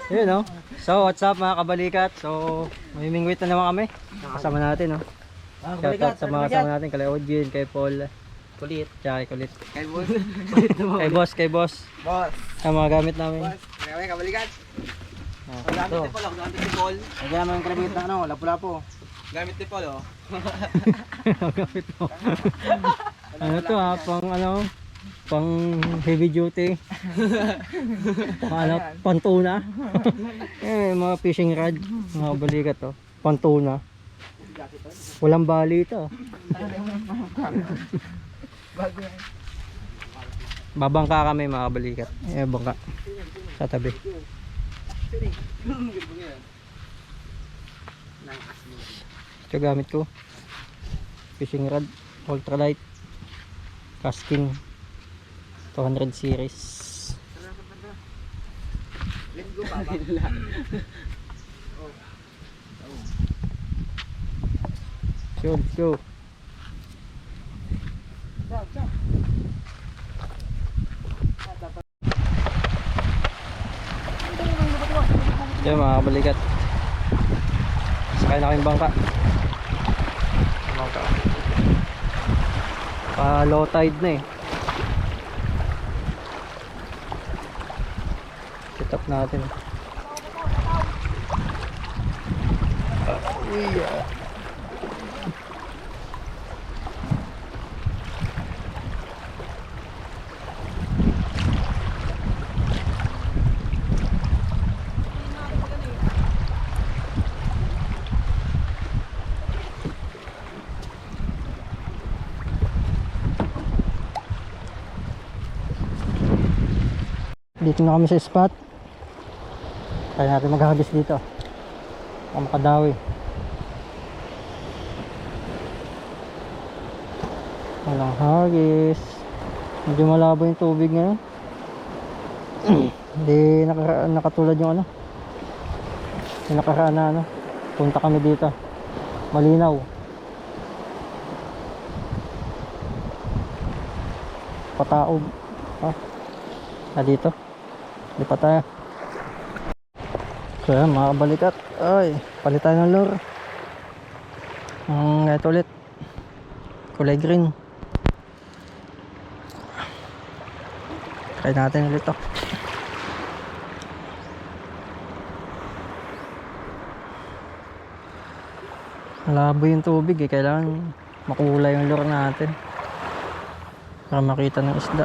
Yun, no? So, what's up mga kabalikat? So, may mingwit na naman kami. Kasama natin, no? Shoutout sa mga kasama natin. Kay Ojin, kay Paul. Kulit. Tsaka kay Kulit. Kay boss. Kay boss. Boss. Sa mga gamit namin. Boss. Kaya kabalikat. Ah, ito. Gamit ni Paul. Kaya naman yung kalabit na ano, lapu-lapu. Gamit ni Paul, oh. Gamit mo. Ano to ha? Pang ano? Pang heavy duty. Pang ano? Pantuna. Mga fishing rod. Mga kabalikat, to. Pantuna. Walang bali ito. Babangka kami mga kabalikat. Bangka. Sa tabi. Ito gamit ko. Fishing rod. Ultralight. Casking. 200 series. Let's go, Papa. Let's go. Ito yung mga kabalikat. Sakay na kayong bangka. Low tide na eh. Set up natin. Dito na kami sa spot. Kaya natin maghagis dito. Baka makadawi. Walang hagis. Medyo malabo yung tubig ngayon. Hindi nakatulad yung ano. Yung nakaraan na ano. Punta kami dito. Malinaw. Pataob. Dito. Lipat tayo. So yan mga kabalikat. Ay, palit tayo ng lure. Ito ulit. Kulay green. Try natin ulit to. Malabo yung tubig eh. Kailangan makulay yung lure natin para makita ng isda.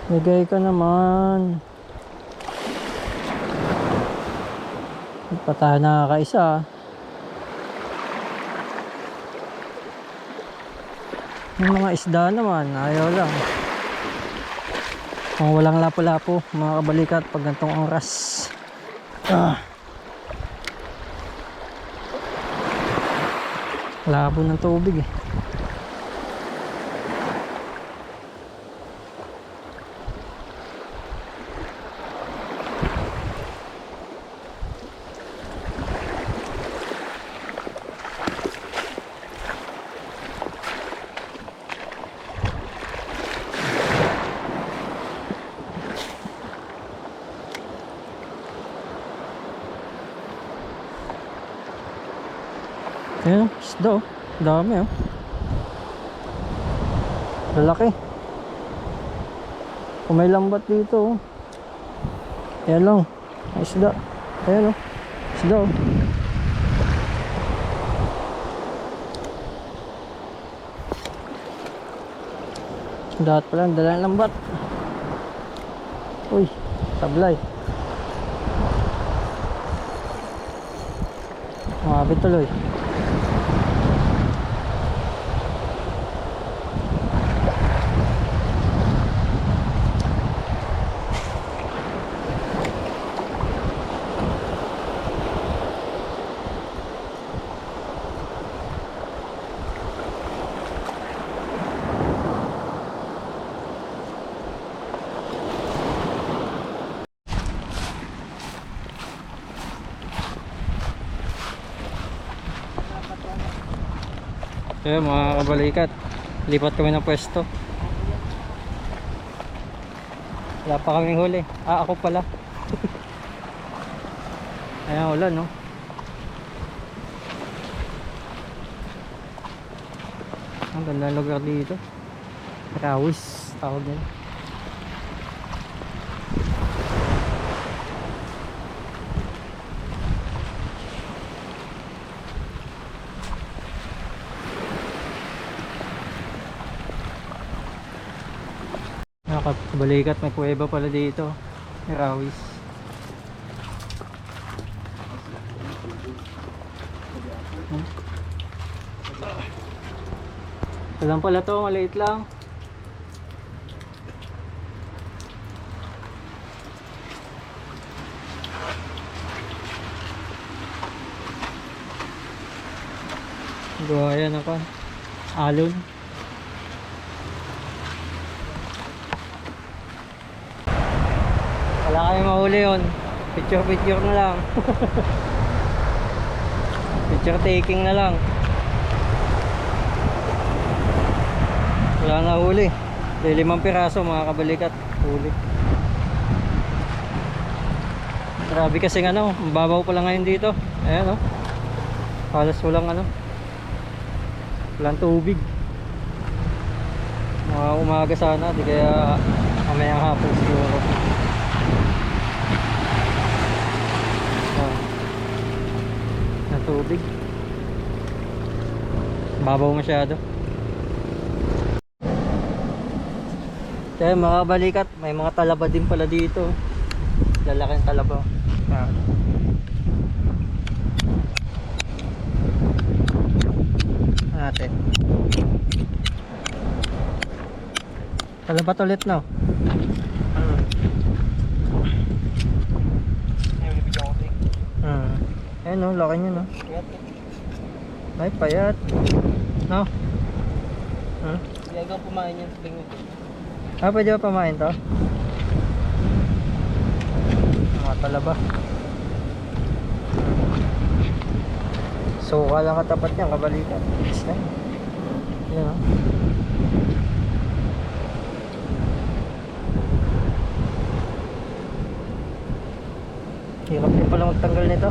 Bigay ka naman. Hindi pa tayo nakakaisa. Yung mga isda naman, ayaw lang. Kung walang lapo-lapo, mga kabalikat, pag gantong oras. Labo ng tubig eh. Ayan, isda oh. Dami oh. Lalaki. Kung may lambat dito oh. Ayan lang. Isda. Ayan oh. Isda oh. Dapat pala dala ng lambat. Uy, tablay. Mabit tuloy. Ayan mga kabalikat, lipat kami ng pwesto. Wala pa kaming huli. Ako pala. Ayan ulan no. Ang ganda ng lugar dito. Rawis tawag nila. Nakabalikat, may kuweba pala dito. May rawis. Ito lang pala to, maliit lang. Gawa yan ako. Alon. Wala kayong mahuli yun. Picture na lang. Picture taking na lang. Wala na huli. 5 piraso mga kabalikat. Huli. Grabe kasing ano, mababaw pa lang ngayon dito. Ayan oh. Halos walang ano. Walang tubig. Mga umaga sana, di kaya mamayang hapon siguro. Na tubig. Babaw masyado. Kaya mga balikat, may mga talaba din pala dito. Lalaking talaba. Natin. Talabat ulit no. Ayan no, laki nyo no. Ay, payat. No? Hindi hanggang pumain yan sa bingot. Pwede ba pamain to? Mga talaba. Suka lang katapat niyan, kabalikan. Yan o. Hirap din pala magtanggal nito.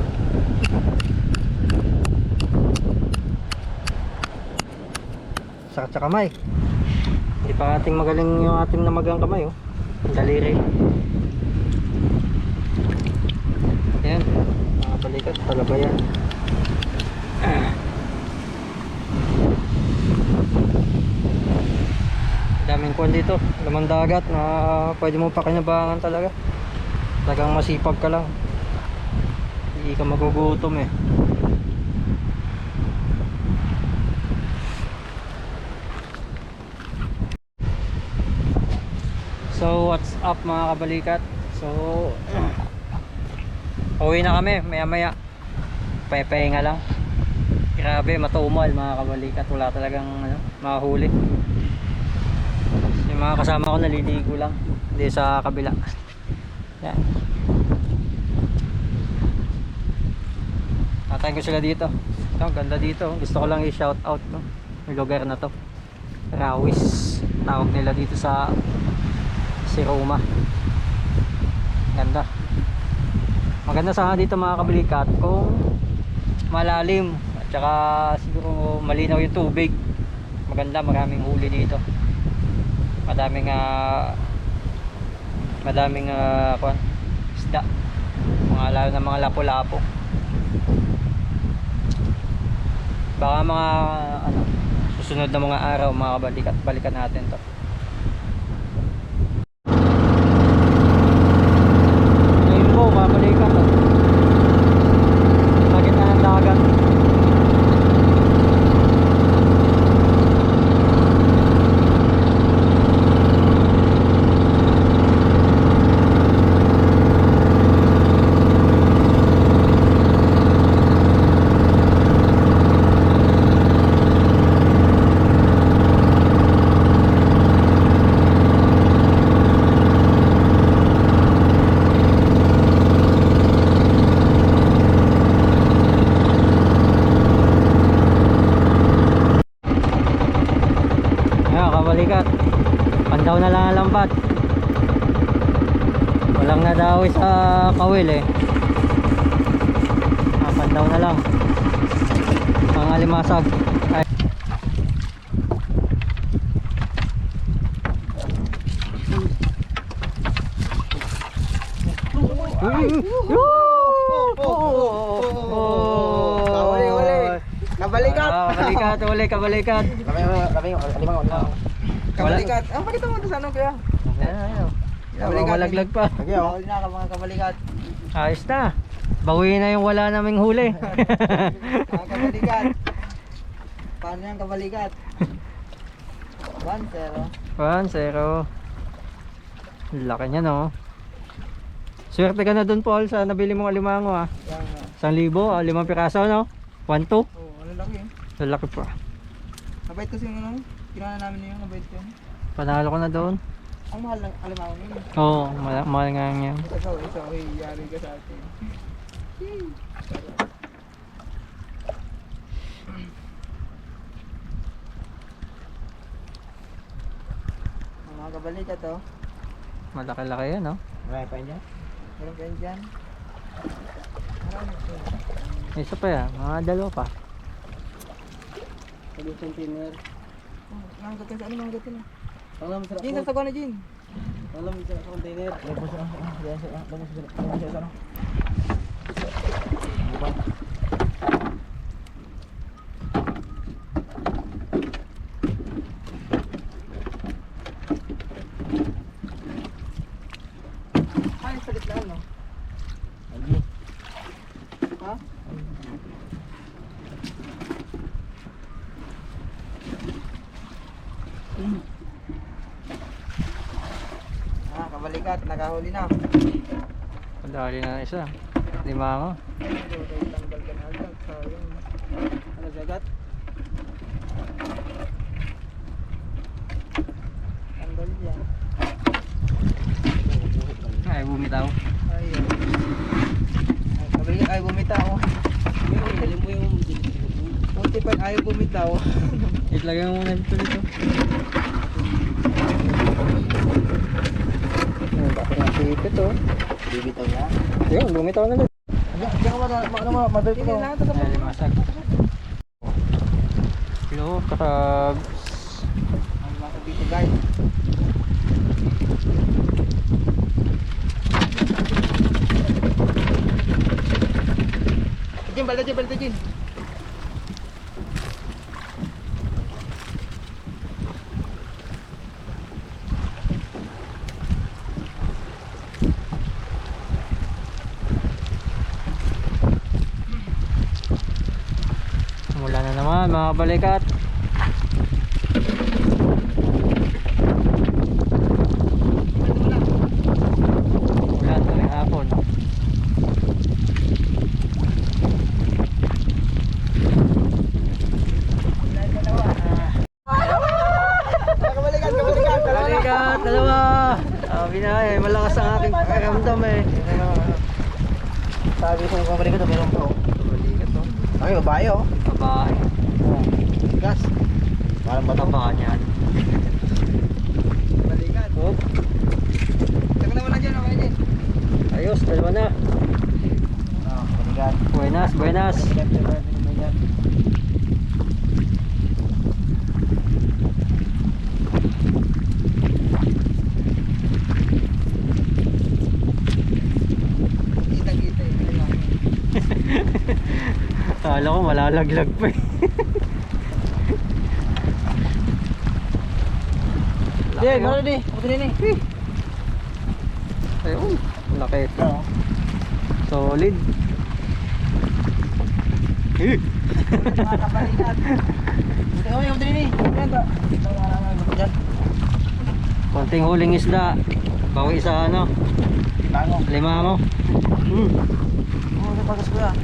Sakit sa kamay. Hindi pa ating magaling yung ating namagang kamay oh. Daliri. Ayan. Mga balikat, talaba yan. Daming kuwan dito, lamang dagat na pwede mo pakinabangan talaga. Talagang masipag ka lang. Hindi ka magugutom eh. So what's up mga kabalikat? So uwi na kami maya maya. Pahinga lang. Grabe matumal mga kabalikat. Wala talagang mahuli. Yung mga kasama ko naliligo lang. Hindi sa kabila. Yan. Natayin ko sila dito. Ito, ganda dito. Gusto ko lang i-shout out no? Yung lugar na to. Rawis. Tawag nila dito sa Roma. Ganda. Maganda sana dito mga kabalikat kung malalim at saka siguro malinaw yung tubig. Maganda, maraming huli dito. Madaming isda. Lalo na mga lapo-lapo. Baka mga susunod na mga araw mga kabalikat balikan natin to. Mabalikan to. Sa gitna ng dagat. Kabalikat, pandaw na lang ang lambat. Walang nadawi sa kawil eh. Pandaw na lang ang alimasag. Ay. Kabalikat, kabalikat. Kabalikat. Ang pakita mo ito sa ano kaya? Malaglag pa. Bawal na ka mga kabalikat. Ayos na. Bawiin na yung wala naming huli. Mga kabalikat. Paano yung kabalikat? 1-0. 1-0. Laki niya no. Swerte ka na dun Paul sa nabili mong alimango ah. 1,000, 5 piraso no? 1-2. Oo, ano laki eh. Lalaki pa. Nabait kasi yung ano, kinana namin na yun, nabait ko yun. Panalo ko na doon. Ang mahal ng alimango yun. Oo, mahal nga yan. Ikaw, yari ka sa atin. Mga kabalikat oh. Malaki-laki yan no? Marami pa yun dyan? Meron pa yun dyan? Marami pa yun. Isa pa yan, mga dalawa pa. Sabi yung container. Nanggat yan sa ano, nanggat yan. Jin, sasagaw na Jin. Alam mo sa container. Ay, sa gitlaan no? Ha? Kabalikat, nakahuli na. Padali na isa. Limango. Tanggal ka na agad. Ano sagat? Tanggal yan. Ay, bumitaw. Ayun. Kabalikat, ay bumitaw. Alam mo yung punti pa ayaw bumitaw. Itlagay mo muna dito dito. Bakit nasipit oh. Bibitaw niya? Ayun, bumitaw na lang. Diyan ka madali ko. Ay, limasag. Hello, crabs. Ang limasag dito guys. Jin, balda Jin. Yan mga kabalikat. Ulan tuwing hapon. Kabalikan, kabalikan. Kabalikat, dalawa. Sabi na eh, malakas ang aking pakiramdam eh. Sabi ko yung kabalikan na meron pa. Kabalikat oh. Ay, babae oh. Babae. Gas. Parang Mataba niyan. Kabalikan. Oh, Taka naman na dyan, okay dyan. ayos, dalawa na. Kabalikan. Buenas, buenas. Kita-kita eh. Akala ko malalaglag pa eh. Di, meron di. Puti din eh. Ayun, laki. Solid. Mga kabalikan. Puti kami, puti din eh. Konting huling isda. Bawi sa ano, Bango. limango. Oo, napagas ko yan.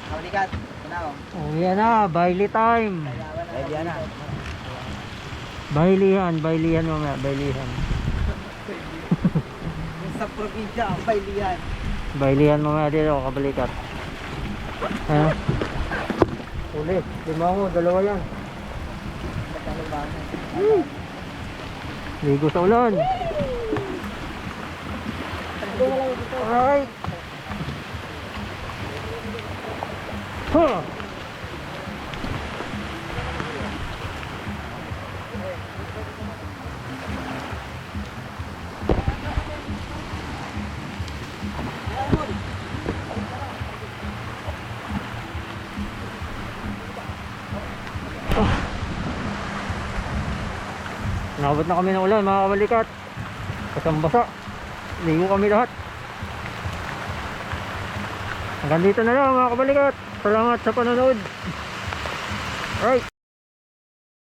Kabalikan. Oh, yan na, baili time. Ay, diyan na. Bailihan mamaya, bailihan. Sa probinsya, ang bailihan. Bailihan mamaya dito, kabalikat. Ano? Uli, limango, dalawa yan. Ligo sa ulan. Alright. Huh. Nakabot na kami ng ulan mga kabalikat. Basang-basa. Ligo kami lahat. Hanggang dito na lang mga kabalikat. Salamat sa panonood. Alright.